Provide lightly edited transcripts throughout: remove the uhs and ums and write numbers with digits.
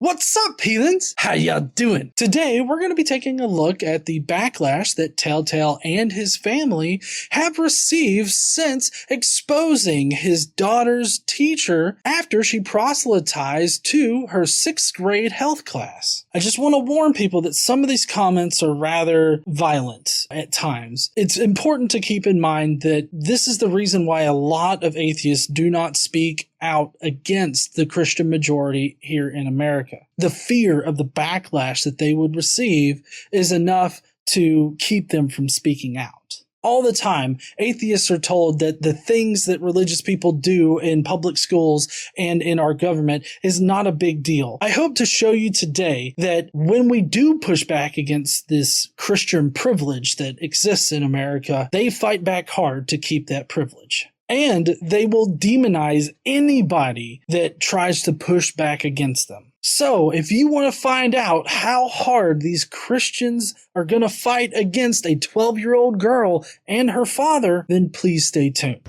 What's up, heathens? How y'all doing? Today, we're going to be taking a look at the backlash that Telltale and his family have received since exposing his daughter's teacher after she proselytized to her 6th grade health class. I just want to warn people that some of these comments are rather violent at times. It's important to keep in mind that this is the reason why a lot of atheists do not speak out against the Christian majority here in America. The fear of the backlash that they would receive is enough to keep them from speaking out. All the time, atheists are told that the things that religious people do in public schools and in our government is not a big deal. I hope to show you today that when we do push back against this Christian privilege that exists in America, they fight back hard to keep that privilege. And they will demonize anybody that tries to push back against them. So, if you want to find out how hard these Christians are going to fight against a 12-year-old girl and her father, then please stay tuned.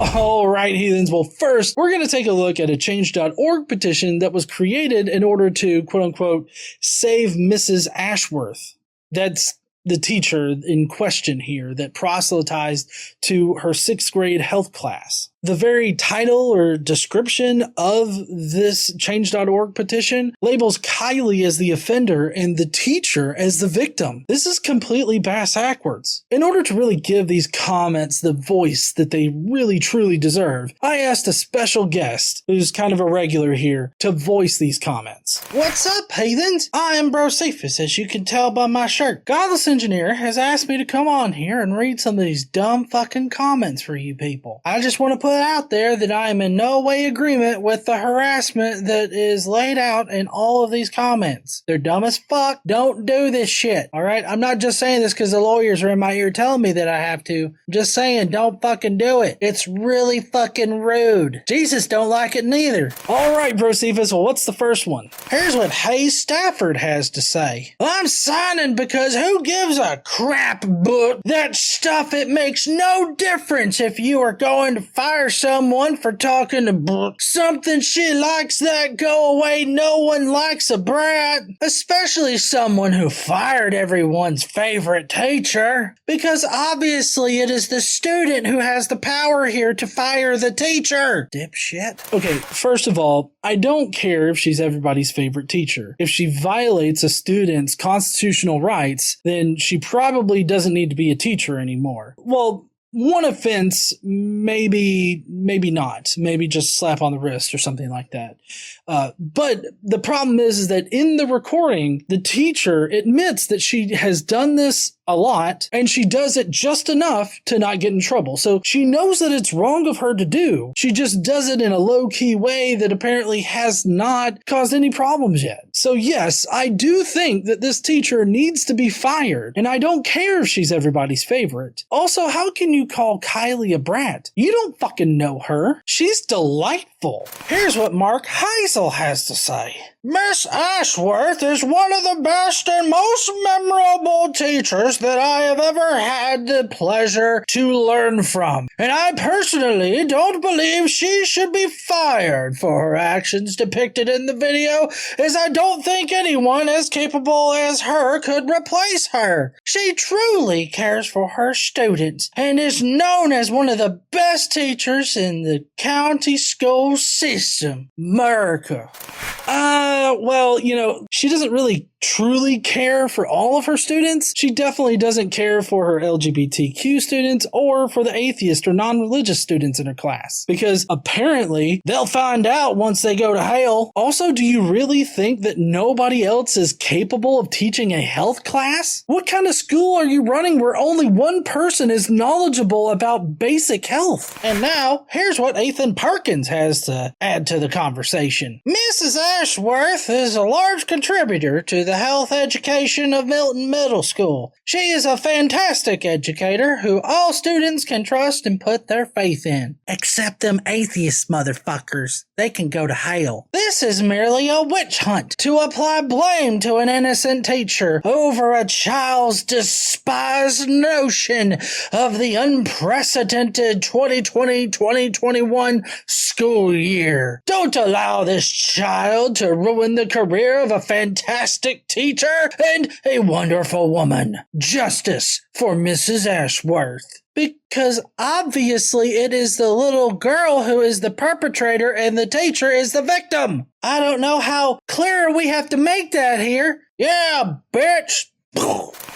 Alright, heathens. Well, first, we're going to take a look at a change.org petition that was created in order to, quote-unquote, save Mrs. Ashworth. That's the teacher in question here that proselytized to her 6th grade health class. The very title or description of this change.org petition labels Kylie as the offender and the teacher as the victim. This is completely bass-backwards. In order to really give these comments the voice that they really truly deserve, I asked a special guest, who's kind of a regular here, to voice these comments. What's up, heathens? I am Brocephus, as you can tell by my shirt. Godless Engineer has asked me to come on here and read some of these dumb fucking comments for you people. I just want to put out there that I am in no way agreement with the harassment that is laid out in all of these comments. They're dumb as fuck. Don't do this shit. Alright? I'm not just saying this because the lawyers are in my ear telling me that I have to. I'm just saying, don't fucking do it. It's really fucking rude. Jesus don't like it neither. Alright, Brocephus, well, what's the first one? Here's what Hayes Stafford has to say. I'm signing because who gives a crap book? That stuff, it makes no difference if you are going to fire someone for talking to book. Something she likes that go away. No one likes a brat. Especially someone who fired everyone's favorite teacher. Because obviously it is the student who has the power here to fire the teacher. Dipshit. Okay, first of all, I don't care if she's everybody's favorite teacher. If she violates a student's constitutional rights, then she probably doesn't need to be a teacher anymore. Well, one offense, maybe not. Maybe just slap on the wrist or something like that. But the problem is that in the recording, the teacher admits that she has done this a lot, and she does it just enough to not get in trouble. So she knows that it's wrong of her to do. She just does it in a low-key way that apparently has not caused any problems yet. So yes, I do think that this teacher needs to be fired, and I don't care if she's everybody's favorite. Also, how can you call Kylie a brat? You don't fucking know her. She's delightful. Here's what Mark Heisel has to say. Miss Ashworth is one of the best and most memorable teachers that I have ever had the pleasure to learn from. And I personally don't believe she should be fired for her actions depicted in the video, as I don't think anyone as capable as her could replace her. She truly cares for her students and is known as one of the best teachers in the county school system. America. Well, you know, she doesn't really truly care for all of her students. She definitely doesn't care for her LGBTQ students or for the atheist or non-religious students in her class. Because apparently they'll find out once they go to hell. Also, do you really think that nobody else is capable of teaching a health class? What kind of school are you running where only one person is knowledgeable about basic health? And now, here's what Ethan Perkins has to add to the conversation. Mrs. Ashworth is a large contributor to the health education of Milton Middle School. She is a fantastic educator who all students can trust and put their faith in. Except them atheist motherfuckers. they can go to hell. This is merely a witch hunt to apply blame to an innocent teacher over a child's despised notion of the unprecedented 2020-2021 school year. Don't allow this child to ruin the career of a fantastic teacher and a wonderful woman. Justice for Mrs. Ashworth. Because obviously it is the little girl who is the perpetrator and the teacher is the victim. I don't know how clear we have to make that here. Yeah, bitch.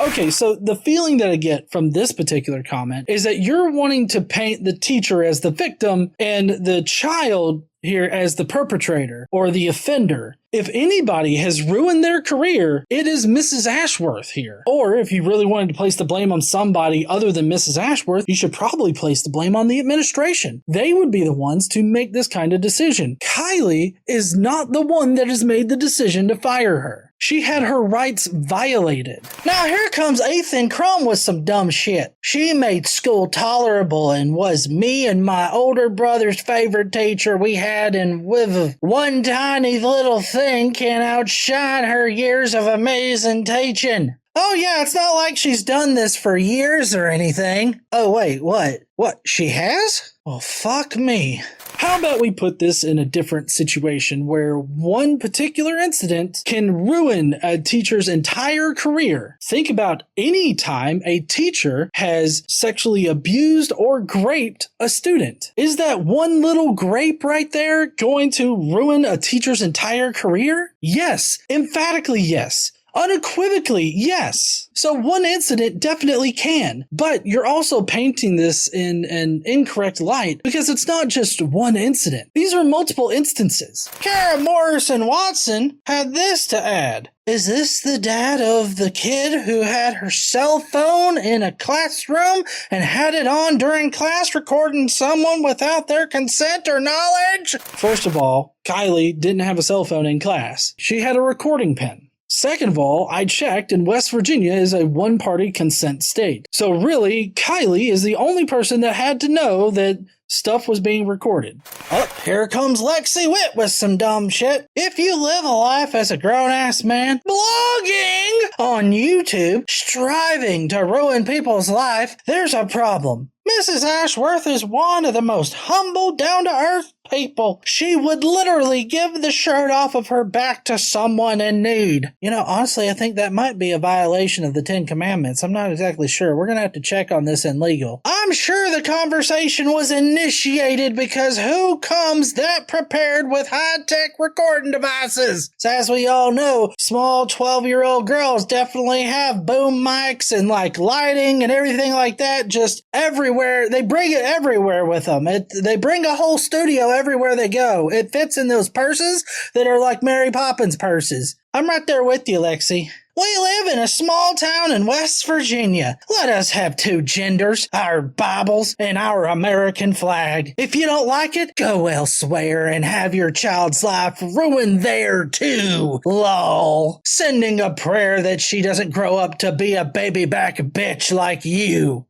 Okay, so the feeling that I get from this particular comment is that you're wanting to paint the teacher as the victim and the child here as the perpetrator or the offender. If anybody has ruined their career, it is Mrs. Ashworth here. Or if you really wanted to place the blame on somebody other than Mrs. Ashworth, you should probably place the blame on the administration. They would be the ones to make this kind of decision. Kylie is not the one that has made the decision to fire her. She had her rights violated. Now here comes Ethan Crumb with some dumb shit. She made school tolerable and was me and my older brother's favorite teacher we had, and with one tiny little thing can outshine her years of amazing teaching. Oh yeah, it's not like she's done this for years or anything. Oh wait, what? What, she has? Well, fuck me. How about we put this in a different situation where one particular incident can ruin a teacher's entire career? Think about any time a teacher has sexually abused or graped a student. Is that one little grape right there going to ruin a teacher's entire career? Yes, emphatically yes. Unequivocally, yes. So one incident definitely can, but you're also painting this in an incorrect light because it's not just one incident. These are multiple instances. Kara Morrison Watson had this to add. Is this the dad of the kid who had her cell phone in a classroom and had it on during class recording someone without their consent or knowledge? First of all, Kylie didn't have a cell phone in class. She had a recording pen. Second of all, I checked and West Virginia is a one-party consent state. So really, Kylie is the only person that had to know that stuff was being recorded. Oh, here comes Lexi Witt with some dumb shit. If you live a life as a grown-ass man, blogging on YouTube, striving to ruin people's life, there's a problem. Mrs. Ashworth is one of the most humble, down-to-earth people. She would literally give the shirt off of her back to someone in need. You know, honestly, I think that might be a violation of the 10 Commandments. I'm not exactly sure. We're going to have to check on this in legal. I'm sure the conversation was initiated because who comes that prepared with high-tech recording devices? So as we all know, small 12-year-old girls definitely have boom mics and like lighting and everything like that just everywhere. They bring it everywhere with them. They bring a whole studio everywhere they go. It fits in those purses that are like Mary Poppins purses. I'm right there with you, Lexi. We live in a small town in West Virginia. Let us have two genders, our Bibles, and our American flag. If you don't like it, go elsewhere and have your child's life ruined there too. Lol. Sending a prayer that she doesn't grow up to be a baby back bitch like you.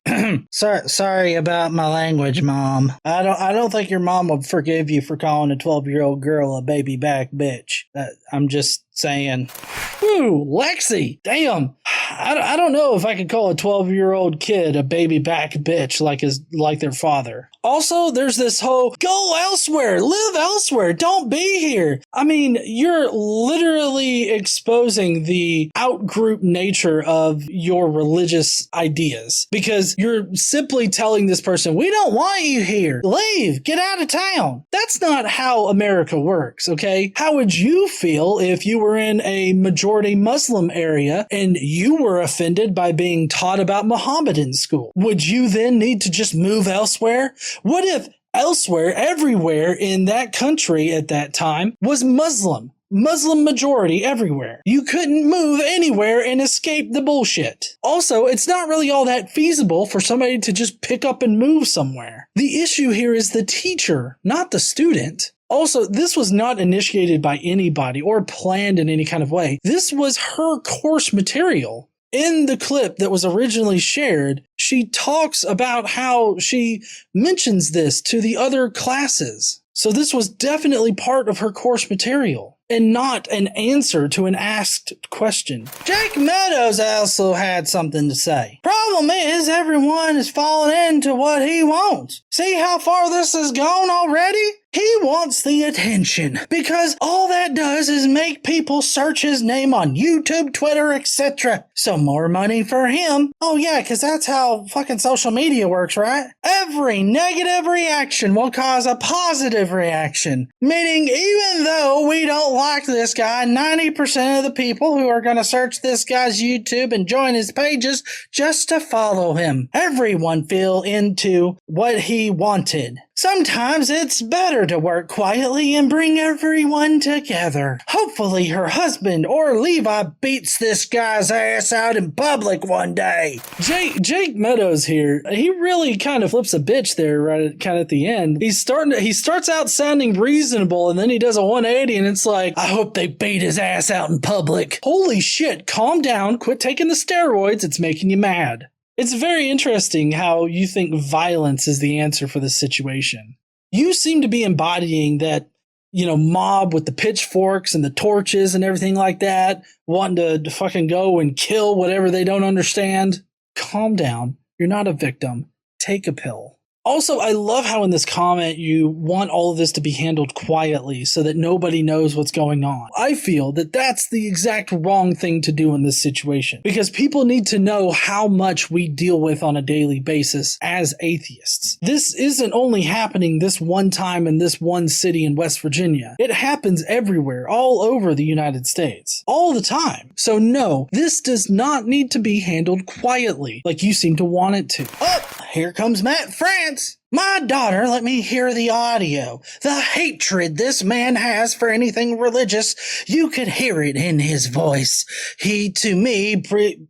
Sorry about my language, Mom. I don't think your mom would forgive you for calling a 12-year-old girl a baby back bitch. I'm just saying. Whew, Lexi, damn. I don't know if I could call a 12-year-old kid a baby back bitch like their father. Also, there's this whole go elsewhere, live elsewhere, don't be here. I mean, you're literally exposing the outgroup nature of your religious ideas because you're simply telling this person, we don't want you here. Leave, get out of town. That's not how America works, okay? How would you feel if you were in a majority Muslim area and you were offended by being taught about Muhammad in school? Would you then need to just move elsewhere? What if elsewhere, everywhere in that country at that time was Muslim majority everywhere? You couldn't move anywhere and escape the bullshit. Also, it's not really all that feasible for somebody to just pick up and move somewhere. The issue here is the teacher, not the student. Also, this was not initiated by anybody or planned in any kind of way. This was her course material. In the clip that was originally shared, she talks about how she mentions this to the other classes. So this was definitely part of her course material and not an answer to an asked question. Jake Meadows also had something to say. Problem is, everyone is falling into what he wants. See how far this has gone already? He wants the attention because all that does is make people search his name on YouTube, Twitter, etc. So more money for him. Oh yeah, because that's how fucking social media works, right? Every negative reaction will cause a positive reaction. Meaning even though we don't like this guy, 90% of the people who are going to search this guy's YouTube and join his pages just to follow him. Everyone fell into what he wanted. Sometimes it's better to work quietly and bring everyone together. Hopefully her husband or Levi beats this guy's ass out in public one day. Jake Meadows here, he really kind of flips a bitch there right kind of at the end. He starts out sounding reasonable and then he does a 180 and it's like, I hope they beat his ass out in public. Holy shit, calm down, quit taking the steroids, it's making you mad. It's very interesting how you think violence is the answer for this situation. You seem to be embodying that, mob with the pitchforks and the torches and everything like that, wanting to fucking go and kill whatever they don't understand. Calm down. You're not a victim. Take a pill. Also, I love how in this comment you want all of this to be handled quietly so that nobody knows what's going on. I feel that that's the exact wrong thing to do in this situation because people need to know how much we deal with on a daily basis as atheists. This isn't only happening this one time in this one city in West Virginia. It happens everywhere, all over the United States, all the time. So no, this does not need to be handled quietly like you seem to want it to. Oh, here comes Matt France. My daughter let me hear the audio. The hatred this man has for anything religious, you could hear it in his voice. He, to me,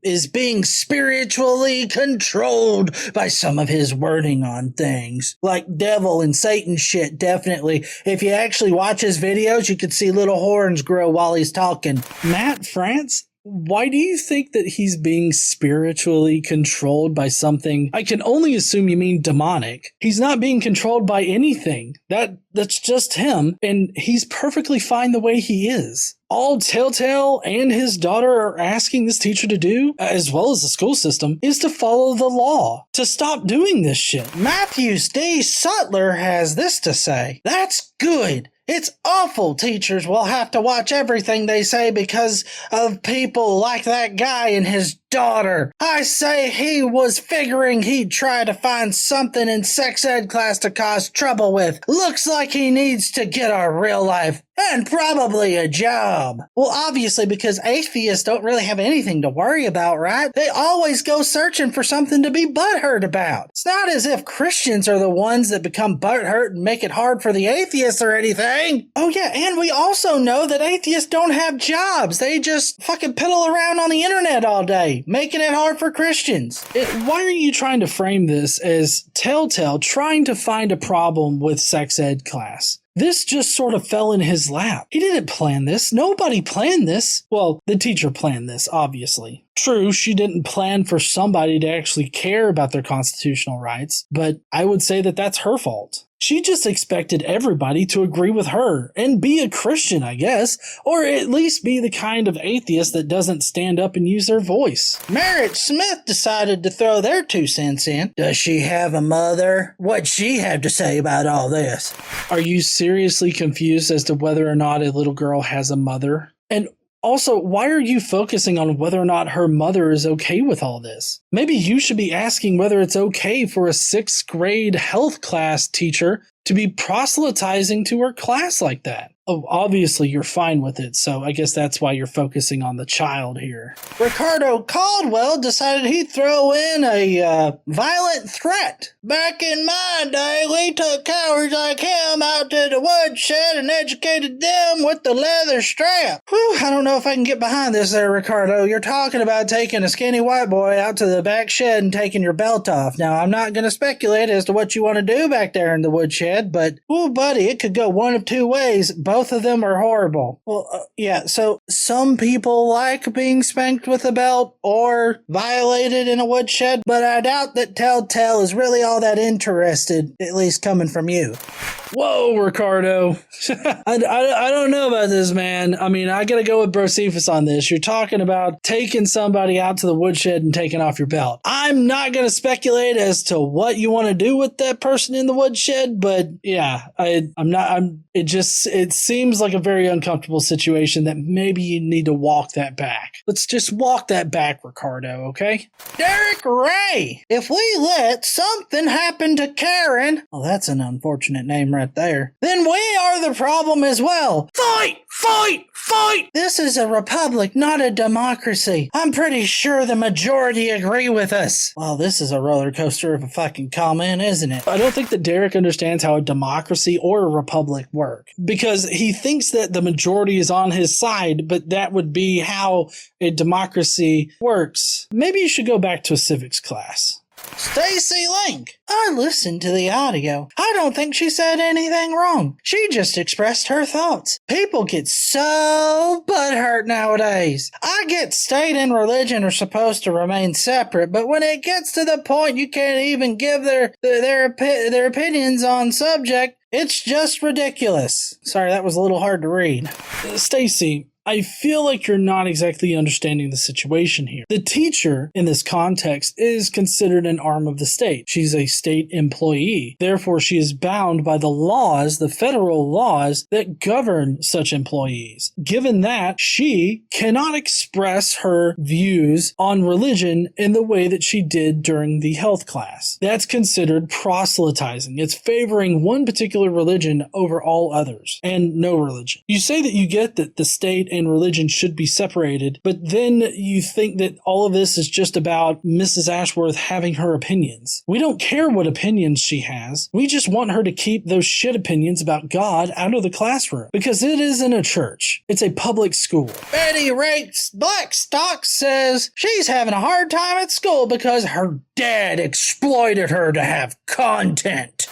is being spiritually controlled by some of his wording on things. Like devil and Satan shit, definitely. If you actually watch his videos, you could see little horns grow while he's talking. Matt France? Why do you think that he's being spiritually controlled by something? I can only assume you mean demonic. He's not being controlled by anything. That's just him, and he's perfectly fine the way he is. All Telltale and his daughter are asking this teacher to do, as well as the school system, is to follow the law, to stop doing this shit. Matthew D. Sutler has this to say. That's good. It's awful teachers will have to watch everything they say because of people like that guy and his daughter. I say he was figuring he'd try to find something in sex ed class to cause trouble with. Looks like he needs to get a real life and probably a job. Well, obviously, because atheists don't really have anything to worry about, right? They always go searching for something to be butthurt about. It's not as if Christians are the ones that become butthurt and make it hard for the atheists or anything. Oh yeah, and we also know that atheists don't have jobs. They just fucking piddle around on the internet all day, making it hard for Christians. Why are you trying to frame this as Telltale trying to find a problem with sex ed class? This just sort of fell in his lap. He didn't plan this. Nobody planned this. Well, the teacher planned this, obviously. True, she didn't plan for somebody to actually care about their constitutional rights, but I would say that that's her fault. She just expected everybody to agree with her and be a Christian, I guess, or at least be the kind of atheist that doesn't stand up and use their voice. Merritt Smith decided to throw their 2 cents in. Does she have a mother? What'd she have to say about all this? Are you seriously confused as to whether or not a little girl has a mother? And also, why are you focusing on whether or not her mother is okay with all this? Maybe you should be asking whether it's okay for a 6th grade health class teacher to be proselytizing to her class like that. Oh, obviously you're fine with it, so I guess that's why you're focusing on the child here. Ricardo Caldwell decided he'd throw in a violent threat. Back in my day, we took cowards like him out to the woodshed and educated them with the leather strap. Whew, I don't know if I can get behind this there, Ricardo. You're talking about taking a skinny white boy out to the back shed and taking your belt off. Now, I'm not going to speculate as to what you want to do back there in the woodshed, but, oh, buddy, it could go one of 2 ways. Both of them are horrible. Well, yeah, so some people like being spanked with a belt or violated in a woodshed, but I doubt that Telltale is really all that interested, at least coming from you. Whoa, Ricardo. I don't know about this, man. I mean, I got to go with Brocephus on this. You're talking about taking somebody out to the woodshed and taking off your belt. I'm not going to speculate as to what you want to do with that person in the woodshed, but yeah, it seems like a very uncomfortable situation that maybe you need to walk that back. Let's just walk that back, Ricardo, okay? Derek Ray, if we let something happen to Karen, well, that's an unfortunate name right there, then we are the problem as well. Fight! Fight! Fight! This is a republic, not a democracy. I'm pretty sure the majority agree with us. Well, this is a roller coaster of a fucking comment, isn't it? I don't think that Derek understands how a democracy or a republic work, because he thinks that the majority is on his side, but that would be how a democracy works. Maybe you should go back to a civics class. Stacy Link, I listened to the audio. I don't think she said anything wrong. She just expressed her thoughts. People get so butthurt nowadays. I get state and religion are supposed to remain separate, but when it gets to the point you can't even give their opinions on subject, it's just ridiculous. Sorry, that was a little hard to read. Stacy, I feel like you're not exactly understanding the situation here. The teacher, in this context, is considered an arm of the state. She's a state employee. Therefore, she is bound by the laws, the federal laws that govern such employees. Given that, she cannot express her views on religion in the way that she did during the health class. That's considered proselytizing. It's favoring one particular religion over all others, and no religion. You say that you get that the state and religion should be separated, but then you think that all of this is just about Mrs. Ashworth having her opinions. We don't care what opinions she has. We just want her to keep those shit opinions about God out of the classroom, because it isn't a church. It's a public school. Betty Rakes Blackstock says she's having a hard time at school because her dad exploited her to have content.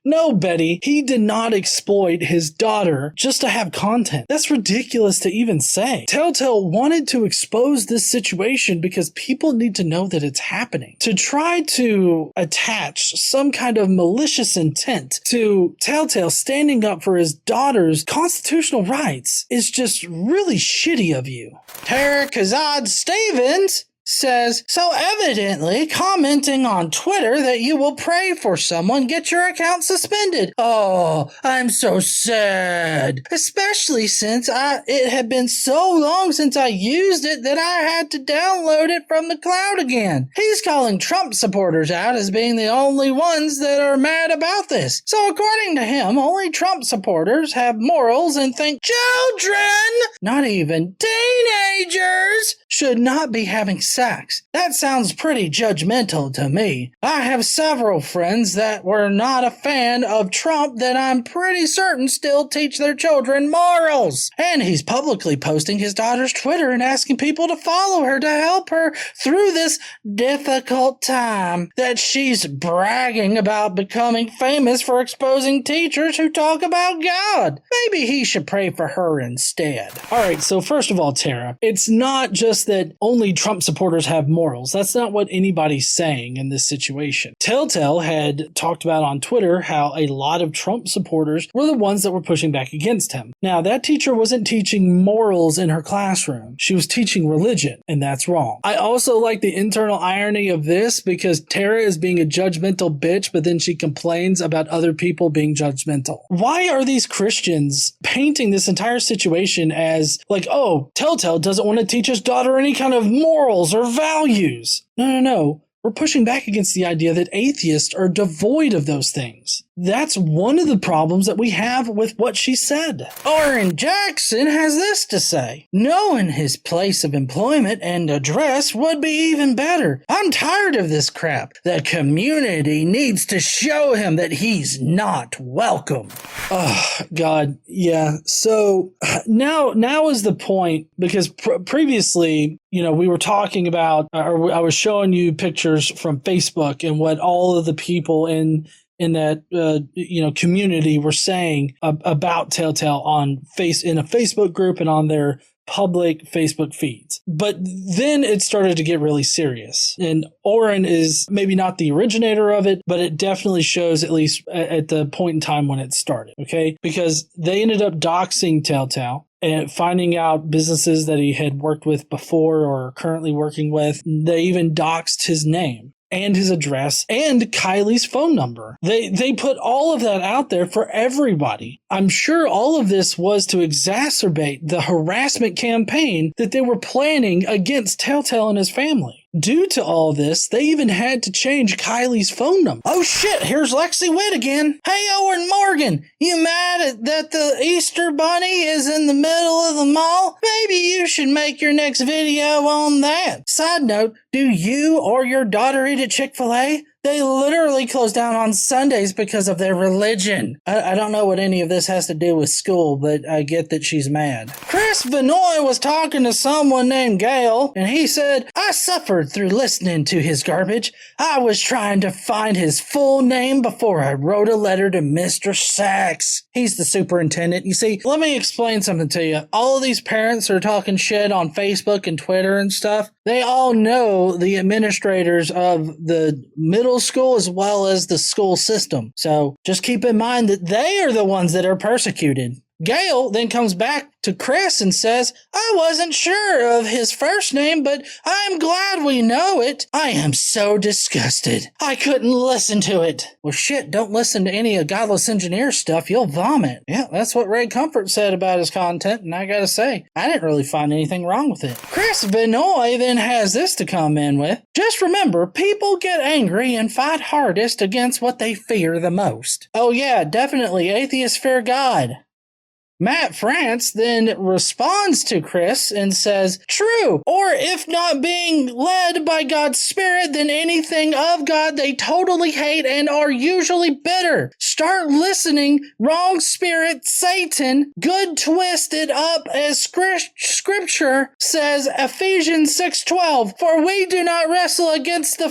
No, Betty, he did not exploit his daughter just to have content. That's ridiculous to even say. Telltale wanted to expose this situation because people need to know that it's happening. To try to attach some kind of malicious intent to Telltale standing up for his daughter's constitutional rights is just really shitty of you. Tara Kazad Stevens says, so evidently commenting on Twitter that you will pray for someone get your account suspended. Oh, I'm so sad. Especially since it had been so long since I used it that I had to download it from the cloud again. He's calling Trump supporters out as being the only ones that are mad about this. So according to him, only Trump supporters have morals and think children, not even teenagers, should not be having sex. That sounds pretty judgmental to me. I have several friends that were not a fan of Trump that I'm pretty certain still teach their children morals. And he's publicly posting his daughter's Twitter and asking people to follow her to help her through this difficult time that she's bragging about becoming famous for exposing teachers who talk about God. Maybe he should pray for her instead. All right, so first of all, Tara, it's not just that only Trump supporters have morals. That's not what anybody's saying in this situation. Telltale had talked about on Twitter how a lot of Trump supporters were the ones that were pushing back against him. Now, that teacher wasn't teaching morals in her classroom. She was teaching religion, and that's wrong. I also like the internal irony of this because Tara is being a judgmental bitch, but then she complains about other people being judgmental. Why are these Christians painting this entire situation as like, oh, Telltale doesn't want to teach his daughter any kind of morals or values? No. We're pushing back against the idea that atheists are devoid of those things. That's one of the problems that we have with what she said. Oren Jackson has this to say. Knowing his place of employment and address would be even better. I'm tired of this crap. The community needs to show him that he's not welcome. Oh, God. Yeah. So now is the point, because previously, we were talking about, or I was showing you pictures from Facebook and what all of the people in that community were saying about Telltale in a Facebook group and on their public Facebook feeds. But then it started to get really serious. And Oren is maybe not the originator of it, but it definitely shows, at least at the point in time when it started, okay? Because they ended up doxing Telltale and finding out businesses that he had worked with before or currently working with. They even doxed his name and his address and Kylie's phone number. They put all of that out there for everybody. I'm sure all of this was to exacerbate the harassment campaign that they were planning against Telltale and his family. Due to all this, they even had to change Kylie's phone number. Oh shit, here's Lexi Witt again. Hey, Owen Morgan, you mad that the Easter Bunny is in the middle of the mall? Maybe you should make your next video on that. Side note, do you or your daughter eat at Chick-fil-A? They literally close down on Sundays because of their religion. I don't know what any of this has to do with school, but I get that she's mad. Chris Vinoy was talking to someone named Gail, and he said, I suffered through listening to his garbage. I was trying to find his full name before I wrote a letter to Mr. Sachs. He's the superintendent. You see, let me explain something to you. All of these parents are talking shit on Facebook and Twitter and stuff. They all know the administrators of the middle school as well as the school system. So just keep in mind that they are the ones that are persecuted. Gail then comes back to Chris and says, I wasn't sure of his first name, but I'm glad we know it. I am so disgusted. I couldn't listen to it. Well, shit, don't listen to any of Godless Engineer stuff. You'll vomit. Yeah, that's what Ray Comfort said about his content, and I gotta say, I didn't really find anything wrong with it. Chris Vinoy then has this to come in with. Just remember, people get angry and fight hardest against what they fear the most. Oh yeah, definitely, atheists fear God. Matt France then responds to Chris and says, true, or if not being led by God's Spirit, then anything of God they totally hate and are usually bitter. Start listening, wrong spirit, Satan, good twisted up as scripture says, Ephesians 6:12, for we do not wrestle against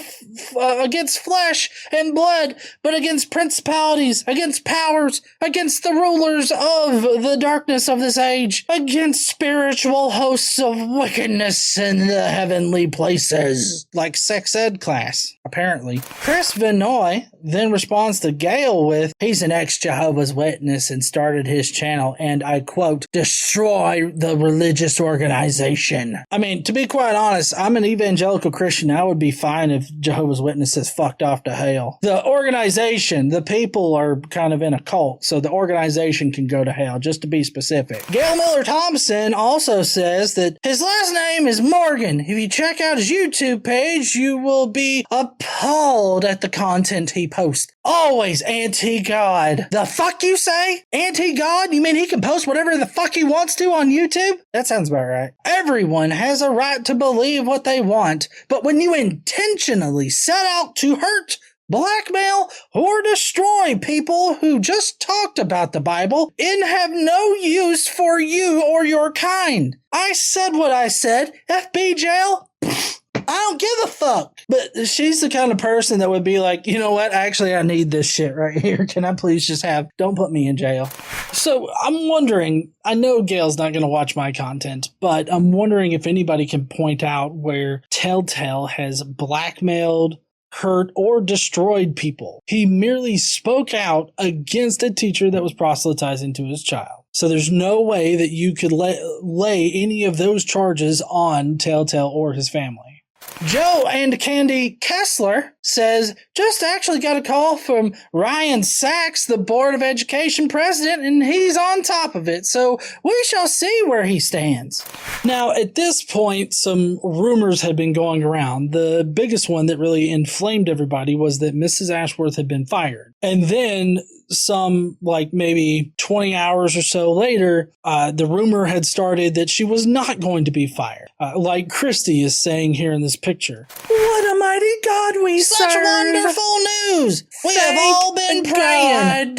against flesh and blood, but against principalities, against powers, against the rulers of the darkness of this age, against spiritual hosts of wickedness in the heavenly places. Like sex ed class, apparently. Chris Vinoy then responds to Gail with, he's an ex-Jehovah's Witness and started his channel, and I quote, destroy the religious organization. I mean, to be quite honest, I'm an evangelical Christian. I would be fine if Jehovah's Witnesses fucked off to hell. The organization, the people are kind of in a cult, so the organization can go to hell, just to be specific. Gail Miller Thompson also says that his last name is Morgan. If you check out his YouTube page, you will be appalled at the content he posts. Always anti-God. The fuck you say? Anti-God? You mean he can post whatever the fuck he wants to on YouTube? That sounds about right. Everyone has a right to believe what they want, but when you intentionally set out to hurt, blackmail, or destroy people who just talked about the Bible and have no use for you or your kind. I said what I said. FB jail? I don't give a fuck. But she's the kind of person that would be like, you know what? Actually, I need this shit right here. Can I please just don't put me in jail? So I'm wondering, I know Gail's not going to watch my content, but I'm wondering if anybody can point out where Telltale has blackmailed, hurt, or destroyed people. He merely spoke out against a teacher that was proselytizing to his child. So there's no way that you could lay any of those charges on Telltale or his family. Joe and Candy Kessler says, just actually got a call from Ryan Sachs, the Board of Education president, and he's on top of it, so we shall see where he stands. Now, at this point, some rumors had been going around. The biggest one that really inflamed everybody was that Mrs. Ashworth had been fired. And then some, like maybe 20 hours or so later, the rumor had started that she was not going to be fired. Like Christy is saying here in this picture. What a mighty God we serve. Such wonderful news. We have all been praying.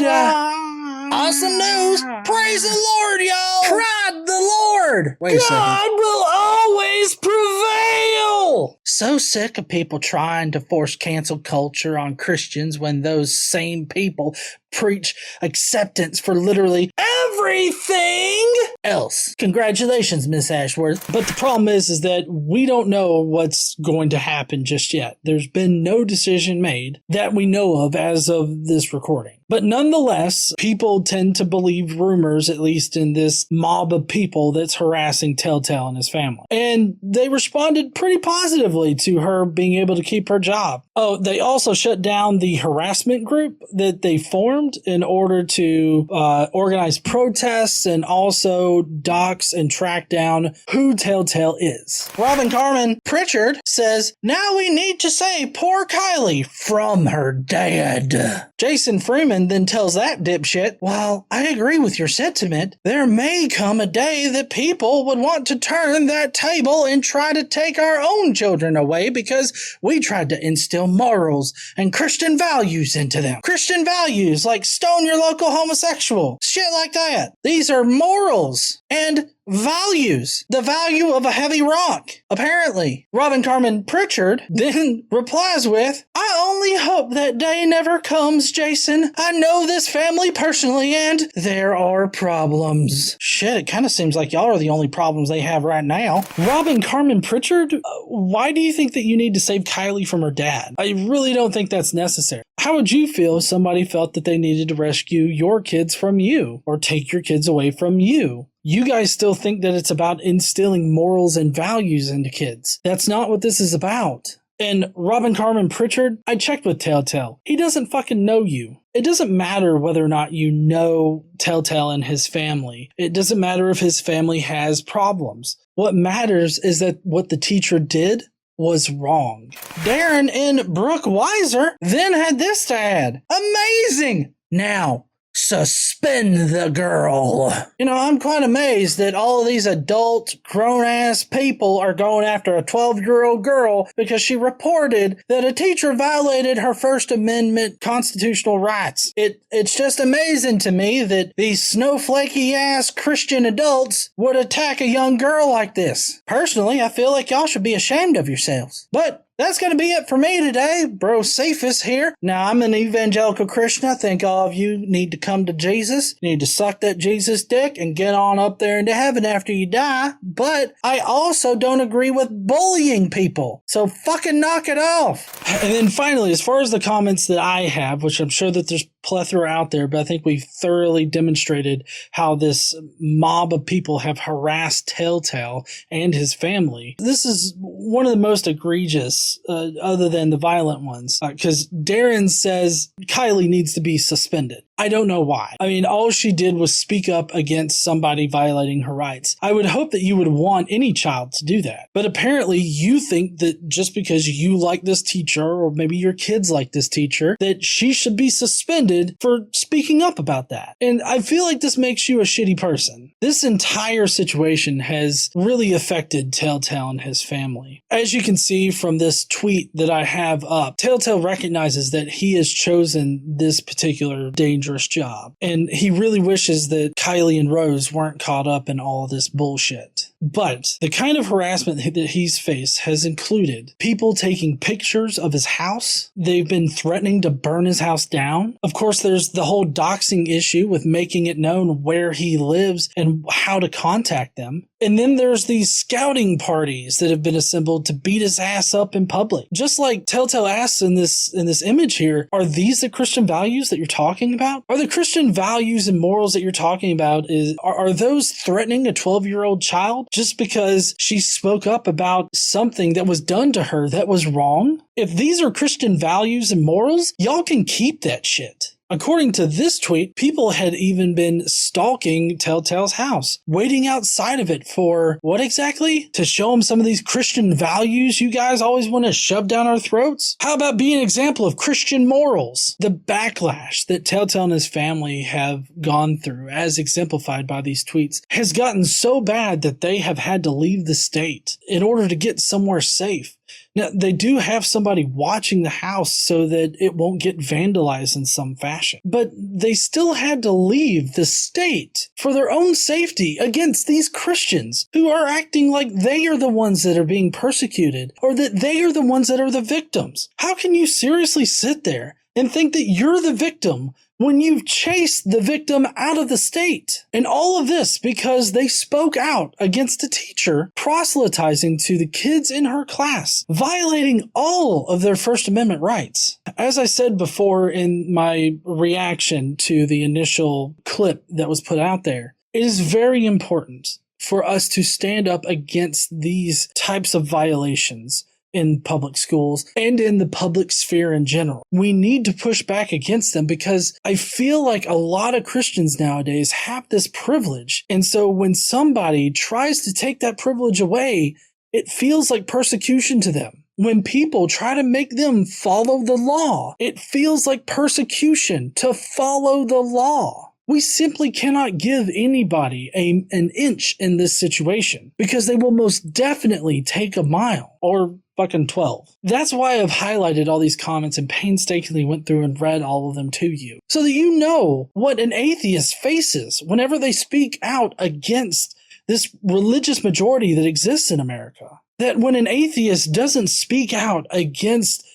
Awesome news. Praise the Lord, y'all. Pride the Lord. Wait a second. God will always prevail. So sick of people trying to force cancel culture on Christians when those same people preach acceptance for literally everything. else. Congratulations, Miss Ashworth. But the problem is that we don't know what's going to happen just yet. There's been no decision made that we know of as of this recording. But nonetheless, people tend to believe rumors, at least in this mob of people that's harassing Telltale and his family. And they responded pretty positively to her being able to keep her job. Oh, they also shut down the harassment group that they formed in order to organize protests and also dox and track down who Telltale is. Robin Carmen Pritchard says, now we need to say poor Kylie from her dad. Jason Freeman then tells that dipshit, while I agree with your sentiment, there may come a day that people would want to turn that table and try to take our own children away because we tried to instill morals and Christian values into them. Christian values like stone your local homosexual. Shit like that. These are morals and values. The value of a heavy rock. Apparently, Robin Carmen Pritchard then replies with, I only hope that day never comes, Jason. I know this family personally and there are problems. Shit, it kind of seems like y'all are the only problems they have right now. Robin Carmen Pritchard, why do you think that you need to save Kylie from her dad? I really don't think that's necessary. How would you feel if somebody felt that they needed to rescue your kids from you or take your kids away from you? You guys still think that it's about instilling morals and values into kids. That's not what this is about. And Robin Carmen Pritchard, I checked with Telltale. He doesn't fucking know you. It doesn't matter whether or not you know Telltale and his family. It doesn't matter if his family has problems. What matters is that what the teacher did was wrong. Darren and Brooke Weiser then had this to add. Amazing! Now, suspend the girl. You know, I'm quite amazed that all of these adult, grown-ass people are going after a 12-year-old girl because she reported that a teacher violated her First Amendment constitutional rights. It's just amazing to me that these snowflakey-ass Christian adults would attack a young girl like this. Personally, I feel like y'all should be ashamed of yourselves. But that's going to be it for me today. Bro Cephas here. Now, I'm an evangelical Christian. I think all of you need to come to Jesus. You need to suck that Jesus dick and get on up there into heaven after you die. But I also don't agree with bullying people. So fucking knock it off. And then finally, as far as the comments that I have, which I'm sure that there's plethora out there, but I think we've thoroughly demonstrated how this mob of people have harassed Telltale and his family. This is one of the most egregious, other than the violent ones, because Darren says Kylie needs to be suspended. I don't know why. I mean, all she did was speak up against somebody violating her rights. I would hope that you would want any child to do that. But apparently you think that just because you like this teacher, or maybe your kids like this teacher, that she should be suspended for speaking up about that. And I feel like this makes you a shitty person. This entire situation has really affected Telltale and his family. As you can see from this tweet that I have up, Telltale recognizes that he has chosen this particular dangerous job. And he really wishes that Kylie and Rose weren't caught up in all this bullshit. But the kind of harassment that he's faced has included people taking pictures of his house. They've been threatening to burn his house down. Of course, there's the whole doxing issue with making it known where he lives and how to contact them. And then there's these scouting parties that have been assembled to beat his ass up in public. Just like Telltale asks in this image here, are these the Christian values that you're talking about? Are the Christian values and morals that you're talking about, are those threatening a 12-year-old child just because she spoke up about something that was done to her that was wrong? If these are Christian values and morals, y'all can keep that shit. According to this tweet, people had even been stalking Telltale's house, waiting outside of it for what exactly? To show them some of these Christian values you guys always want to shove down our throats? How about being an example of Christian morals? The backlash that Telltale and his family have gone through, as exemplified by these tweets, has gotten so bad that they have had to leave the state in order to get somewhere safe. Now, they do have somebody watching the house so that it won't get vandalized in some fashion. But they still had to leave the state for their own safety against these Christians who are acting like they are the ones that are being persecuted or that they are the ones that are the victims. How can you seriously sit there and think that you're the victim when you've chased the victim out of the state. And all of this because they spoke out against a teacher proselytizing to the kids in her class, violating all of their First Amendment rights. As I said before in my reaction to the initial clip that was put out there, it is very important for us to stand up against these types of violations in public schools and in the public sphere in general. We need to push back against them because I feel like a lot of Christians nowadays have this privilege. And so when somebody tries to take that privilege away, it feels like persecution to them. When people try to make them follow the law, it feels like persecution to follow the law. We simply cannot give anybody an inch in this situation because they will most definitely take a mile or fucking 12. That's why I've highlighted all these comments and painstakingly went through and read all of them to you so that you know what an atheist faces whenever they speak out against this religious majority that exists in America. That when an atheist doesn't speak out against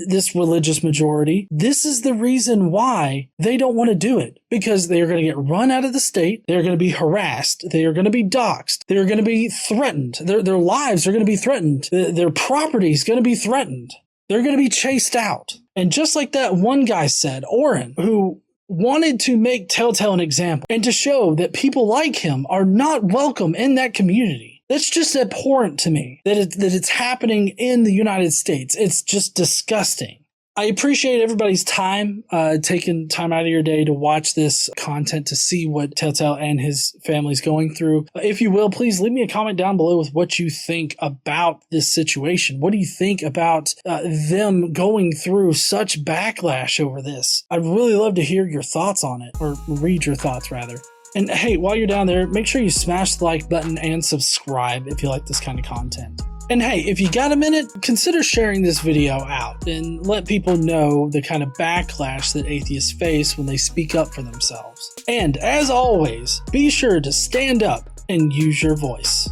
this religious majority, this is the reason why they don't want to do it, because they are going to get run out of the state. They're going to be harassed. They are going to be doxed. They're going to be threatened. Their lives are going to be threatened. Their property is going to be threatened. They're going to be chased out. And just like that one guy said, Oren, who wanted to make Telltale an example and to show that people like him are not welcome in that community. That's just abhorrent to me that it's happening in the United States. It's just disgusting. I appreciate everybody's time, taking time out of your day to watch this content to see what Telltale and his family's going through. If you will, please leave me a comment down below with what you think about this situation. What do you think about them going through such backlash over this? I'd really love to hear your thoughts on it, or read your thoughts rather. And hey, while you're down there, make sure you smash the like button and subscribe if you like this kind of content. And hey, if you got a minute, consider sharing this video out and let people know the kind of backlash that atheists face when they speak up for themselves. And as always, be sure to stand up and use your voice.